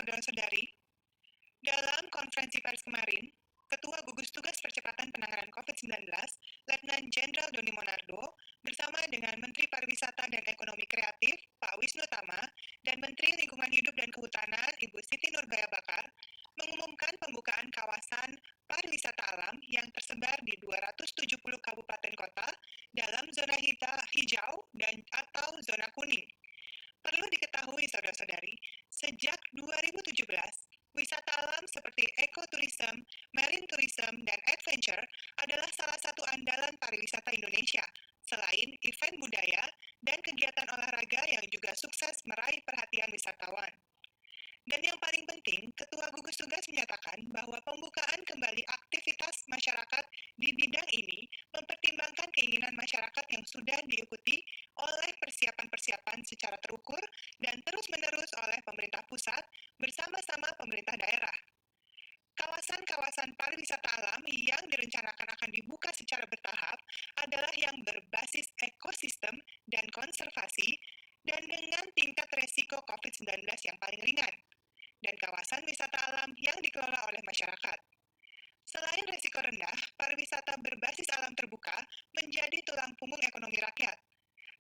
saudara-saudari, dalam konferensi pers kemarin, Ketua Gugus Tugas Percepatan Penanganan COVID-19, Letnan Jenderal Doni Monardo, bersama dengan Menteri Pariwisata dan Ekonomi Kreatif, Pak Wisnu Tama, dan Menteri Lingkungan Hidup dan Kehutanan, Ibu Siti Nurbaya Bakar, mengumumkan pembukaan kawasan pariwisata alam yang tersebar di 270 kabupaten kota dalam zona hijau dan atau zona kuning. Perlu diketahui, saudara-saudari, sejak 2017, wisata alam seperti ekoturism, marine tourism, dan adventure adalah salah satu andalan pariwisata Indonesia, selain event budaya dan kegiatan olahraga yang juga sukses meraih perhatian wisatawan. Dan yang paling penting, Ketua Gugus Tugas menyatakan bahwa pembukaan kembali aktivitas masyarakat di bidang ini mempertimbangkan keinginan masyarakat yang sudah diikuti oleh persiapan-persiapan secara terukur dan terus-menerus oleh pemerintah pusat bersama-sama pemerintah daerah. Kawasan-kawasan pariwisata alam yang direncanakan akan dibuka secara bertahap adalah yang berbasis ekosistem dan konservasi dan dengan tingkat resiko COVID-19 yang paling ringan, dan kawasan wisata alam yang dikelola oleh masyarakat. Selain resiko rendah, pariwisata berbasis alam terbuka menjadi tulang punggung ekonomi rakyat.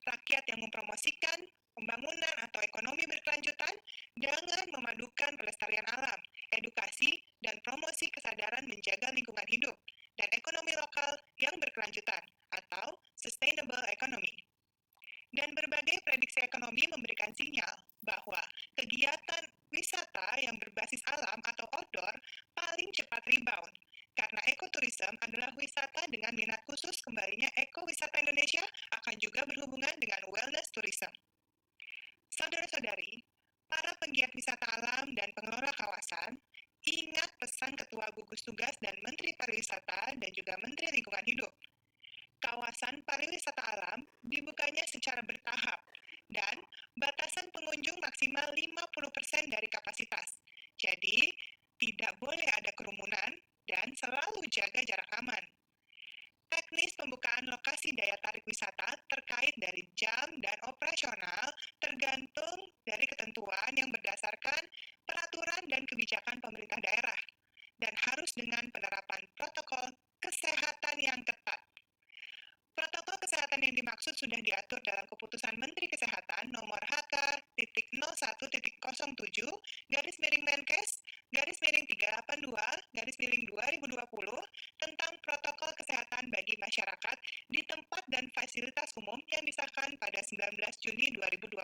Rakyat yang mempromosikan pembangunan atau ekonomi berkelanjutan dengan memadukan pelestarian alam, edukasi, dan promosi kesadaran menjaga lingkungan hidup, dan ekonomi lokal yang berkelanjutan atau sustainable economy. Dan berbagai prediksi ekonomi memberikan sinyal bahwa kegiatan wisata yang berbasis alam atau outdoor paling cepat rebound, karena ekoturism adalah wisata dengan minat khusus kembalinya ekowisata Indonesia akan juga berhubungan dengan wellness tourism. Saudara-saudari, para penggiat wisata alam dan pengelola kawasan, ingat pesan Ketua Gugus Tugas dan Menteri Pariwisata dan juga Menteri Lingkungan Hidup. Kawasan pariwisata alam dibukanya secara bertahap dan batasan pengunjung maksimal 50% dari kapasitas. Jadi, tidak boleh ada kerumunan dan selalu jaga jarak aman. Teknis pembukaan lokasi daya tarik wisata terkait dari jam dan operasional tergantung dari ketentuan yang berdasarkan peraturan dan kebijakan pemerintah daerah dan harus dengan penerapan protokol kesehatan yang ketat. Protokol kesehatan yang dimaksud sudah diatur dalam Keputusan Menteri Kesehatan nomor HK.01.07-Menkes/382/2020 tentang protokol kesehatan bagi masyarakat di tempat dan fasilitas umum yang disahkan pada 19 Juni 2020.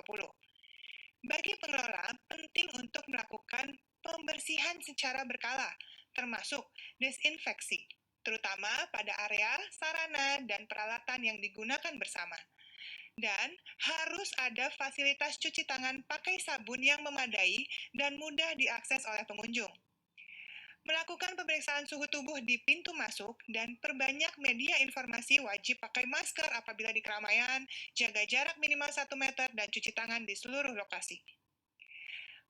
Bagi pengelola, penting untuk melakukan pembersihan secara berkala, termasuk desinfeksi, terutama pada area, sarana, dan peralatan yang digunakan bersama. Dan harus ada fasilitas cuci tangan pakai sabun yang memadai dan mudah diakses oleh pengunjung. Melakukan pemeriksaan suhu tubuh di pintu masuk dan perbanyak media informasi wajib pakai masker apabila di keramaian, jaga jarak minimal 1 meter, dan cuci tangan di seluruh lokasi.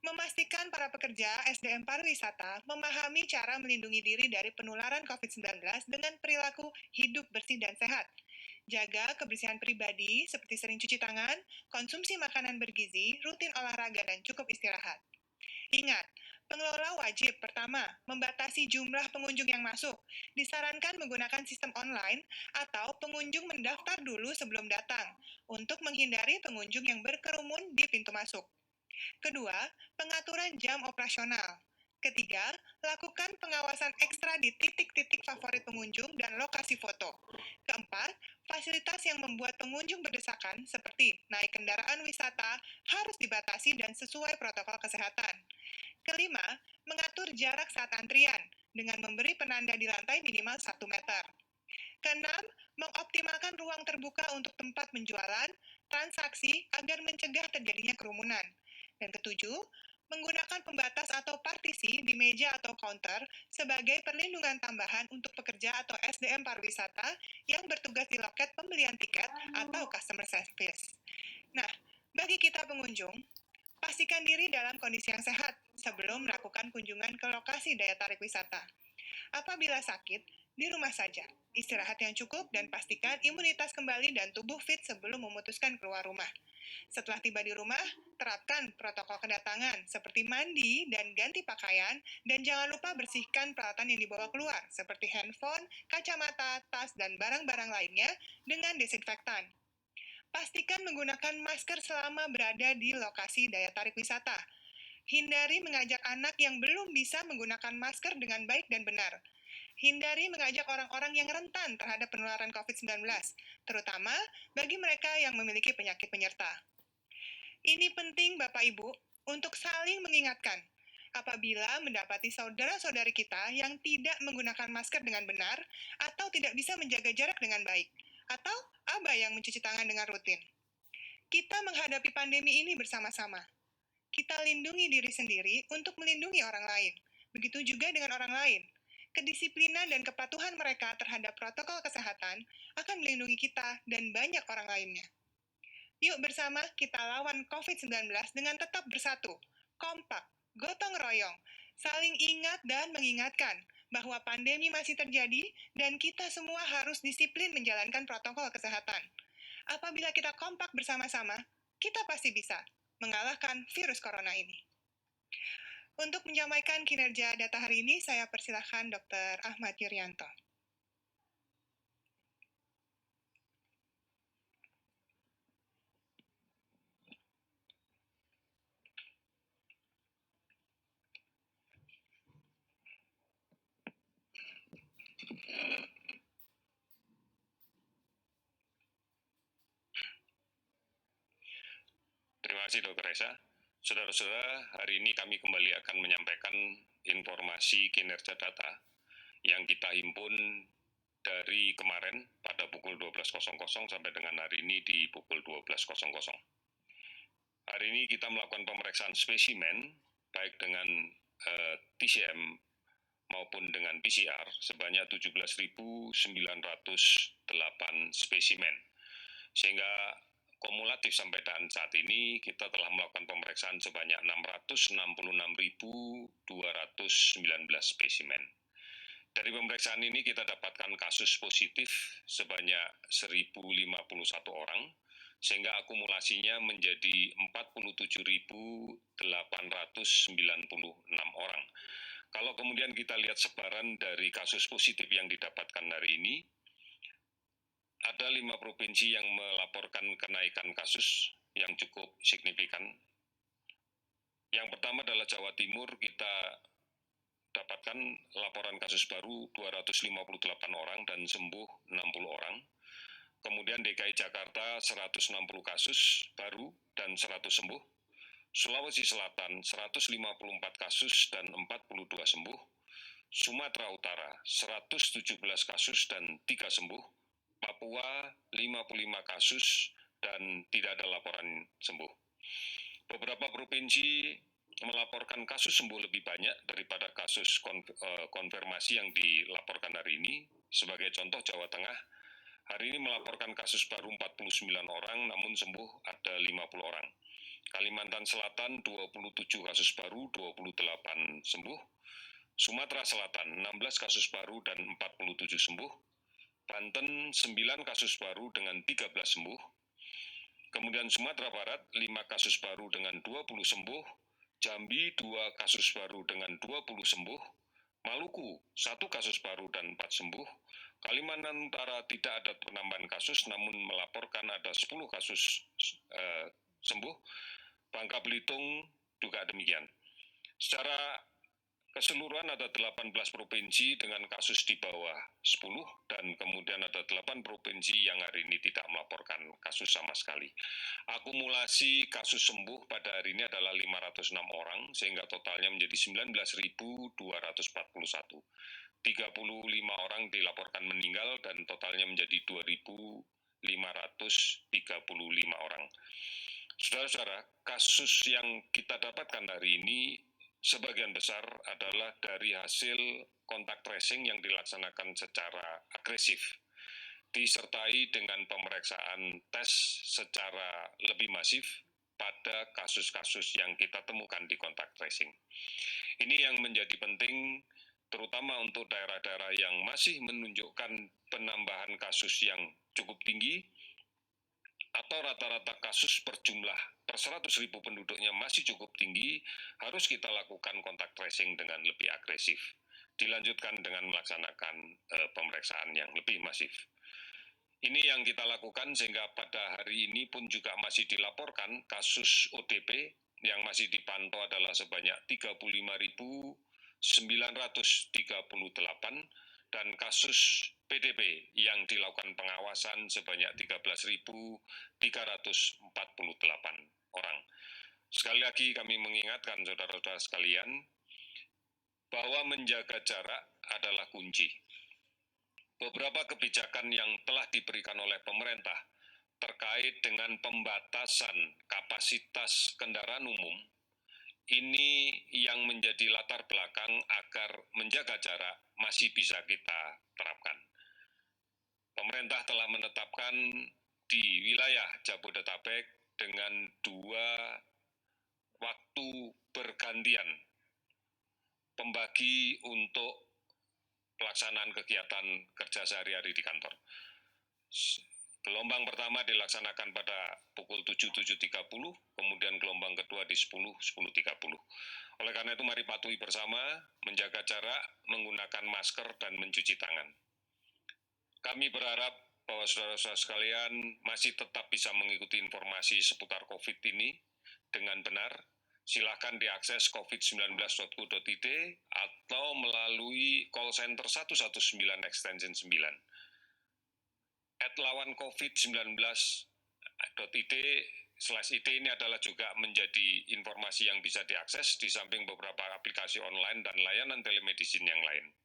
Memastikan para pekerja SDM pariwisata memahami cara melindungi diri dari penularan COVID-19 dengan perilaku hidup bersih dan sehat. Jaga kebersihan pribadi seperti sering cuci tangan, konsumsi makanan bergizi, rutin olahraga, dan cukup istirahat. Ingat, pengelola wajib pertama membatasi jumlah pengunjung yang masuk. Disarankan menggunakan sistem online atau pengunjung mendaftar dulu sebelum datang untuk menghindari pengunjung yang berkerumun di pintu masuk. Kedua, pengaturan jam operasional. Ketiga, lakukan pengawasan ekstra di titik-titik favorit pengunjung dan lokasi foto. Keempat, fasilitas yang membuat pengunjung berdesakan seperti naik kendaraan wisata harus dibatasi dan sesuai protokol kesehatan. Kelima, mengatur jarak saat antrian dengan memberi penanda di lantai minimal 1 meter. Keenam, mengoptimalkan ruang terbuka untuk tempat penjualan, transaksi agar mencegah terjadinya kerumunan. Dan ketujuh, menggunakan pembatas atau partisi di meja atau counter sebagai perlindungan tambahan untuk pekerja atau SDM pariwisata yang bertugas di loket pembelian tiket atau customer service. Nah, bagi kita pengunjung, pastikan diri dalam kondisi yang sehat sebelum melakukan kunjungan ke lokasi daya tarik wisata. Apabila sakit, di rumah saja, istirahat yang cukup dan pastikan imunitas kembali dan tubuh fit sebelum memutuskan keluar rumah. Setelah tiba di rumah, terapkan protokol kedatangan seperti mandi dan ganti pakaian, dan jangan lupa bersihkan peralatan yang dibawa keluar seperti handphone, kacamata, tas, dan barang-barang lainnya dengan desinfektan. Pastikan menggunakan masker selama berada di lokasi daya tarik wisata. Hindari mengajak anak yang belum bisa menggunakan masker dengan baik dan benar. Hindari mengajak orang-orang yang rentan terhadap penularan COVID-19, terutama bagi mereka yang memiliki penyakit penyerta. Ini penting Bapak Ibu untuk saling mengingatkan apabila mendapati saudara-saudari kita yang tidak menggunakan masker dengan benar atau tidak bisa menjaga jarak dengan baik, atau abai yang mencuci tangan dengan rutin. Kita menghadapi pandemi ini bersama-sama. Kita lindungi diri sendiri untuk melindungi orang lain. Begitu juga dengan orang lain. Kedisiplinan dan kepatuhan mereka terhadap protokol kesehatan akan melindungi kita dan banyak orang lainnya. Yuk bersama kita lawan COVID-19 dengan tetap bersatu, kompak, gotong royong, saling ingat dan mengingatkan bahwa pandemi masih terjadi dan kita semua harus disiplin menjalankan protokol kesehatan. Apabila kita kompak bersama-sama, kita pasti bisa mengalahkan virus corona ini. Untuk menyampaikan kinerja data hari ini, saya persilahkan Dr. Ahmad Yuryanto. Terima kasih Dr. Esa. Saudara-saudara, hari ini kami kembali akan menyampaikan informasi kinerja data yang kita himpun dari kemarin pada pukul 12.00 sampai dengan hari ini di pukul 12.00. Hari ini kita melakukan pemeriksaan spesimen baik dengan TCM maupun dengan PCR sebanyak 17.908 spesimen. Sehingga kumulatif sampai dan saat ini kita telah melakukan pemeriksaan sebanyak 666.219 spesimen. Dari pemeriksaan ini kita dapatkan kasus positif sebanyak 1.051 orang, sehingga akumulasinya menjadi 47.896 orang. Kalau kemudian kita lihat sebaran dari kasus positif yang didapatkan hari ini, ada 5 provinsi yang melaporkan kenaikan kasus yang cukup signifikan. Yang pertama adalah Jawa Timur, kita dapatkan laporan kasus baru 258 orang dan sembuh 60 orang. Kemudian DKI Jakarta 160 kasus baru dan 100 sembuh. Sulawesi Selatan 154 kasus dan 42 sembuh. Sumatera Utara 117 kasus dan 3 sembuh. Papua 55 kasus dan tidak ada laporan sembuh. Beberapa provinsi melaporkan kasus sembuh lebih banyak daripada kasus konfirmasi yang dilaporkan hari ini. Sebagai contoh, Jawa Tengah hari ini melaporkan kasus baru 49 orang, namun sembuh ada 50 orang. Kalimantan Selatan 27 kasus baru, 28 sembuh. Sumatera Selatan 16 kasus baru dan 47 sembuh. Banten 9 kasus baru dengan 13 sembuh. Kemudian Sumatera Barat 5 kasus baru dengan 20 sembuh. Jambi 2 kasus baru dengan 20 sembuh. Maluku 1 kasus baru dan 4 sembuh. Kalimantan Utara tidak ada penambahan kasus namun melaporkan ada 10 kasus sembuh. Bangka Belitung juga demikian. Secara keseluruhan ada 18 provinsi dengan kasus di bawah 10 dan kemudian ada 8 provinsi yang hari ini tidak melaporkan kasus sama sekali. Akumulasi kasus sembuh pada hari ini adalah 506 orang sehingga totalnya menjadi 19.241. 35 orang dilaporkan meninggal dan totalnya menjadi 2.535 orang. Saudara-saudara, kasus yang kita dapatkan hari ini sebagian besar adalah dari hasil kontak tracing yang dilaksanakan secara agresif, disertai dengan pemeriksaan tes secara lebih masif pada kasus-kasus yang kita temukan di kontak tracing. Ini yang menjadi penting terutama untuk daerah-daerah yang masih menunjukkan penambahan kasus yang cukup tinggi atau rata-rata kasus per jumlah per 100.000 penduduknya masih cukup tinggi, harus kita lakukan kontak tracing dengan lebih agresif. Dilanjutkan dengan melaksanakan pemeriksaan yang lebih masif. Ini yang kita lakukan sehingga pada hari ini pun juga masih dilaporkan kasus ODP yang masih dipantau adalah sebanyak 35.938 dan kasus PDP yang dilakukan pengawasan sebanyak 13.348 orang. Sekali lagi kami mengingatkan saudara-saudara sekalian bahwa menjaga jarak adalah kunci. Beberapa kebijakan yang telah diberikan oleh pemerintah terkait dengan pembatasan kapasitas kendaraan umum ini yang menjadi latar belakang agar menjaga jarak masih bisa kita terapkan. Pemerintah telah menetapkan di wilayah Jabodetabek dengan 2 waktu bergantian pembagi untuk pelaksanaan kegiatan kerja sehari-hari di kantor. Gelombang pertama dilaksanakan pada pukul 7.30, kemudian gelombang kedua di 10.30. Oleh karena itu mari patuhi bersama, menjaga jarak, menggunakan masker dan mencuci tangan. Kami berharap bahwa saudara-saudara sekalian masih tetap bisa mengikuti informasi seputar COVID ini dengan benar. Silakan diakses covid19.go.id atau melalui call center 119 extension 9. @lawancovid19.id/it ini adalah juga menjadi informasi yang bisa diakses di samping beberapa aplikasi online dan layanan telemedicine yang lain.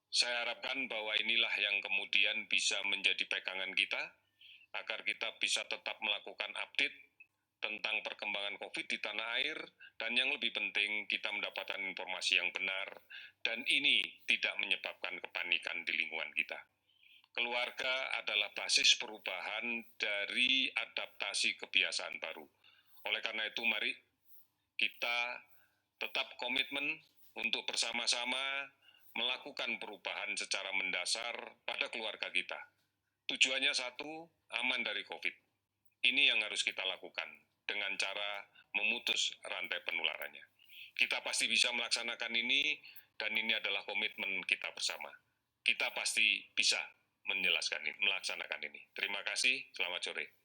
Saya harapkan bahwa inilah yang kemudian bisa menjadi pegangan kita agar kita bisa tetap melakukan update tentang perkembangan COVID di tanah air, dan yang lebih penting kita mendapatkan informasi yang benar, dan ini tidak menyebabkan kepanikan di lingkungan kita. Keluarga adalah basis perubahan dari adaptasi kebiasaan baru. Oleh karena itu mari kita tetap komitmen untuk bersama-sama melakukan perubahan secara mendasar pada keluarga kita. Tujuannya satu, aman dari COVID. Ini yang harus kita lakukan dengan cara memutus rantai penularannya. Kita pasti bisa melaksanakan ini, dan ini adalah komitmen kita bersama. Kita pasti bisa melaksanakan ini. Terima kasih, selamat sore.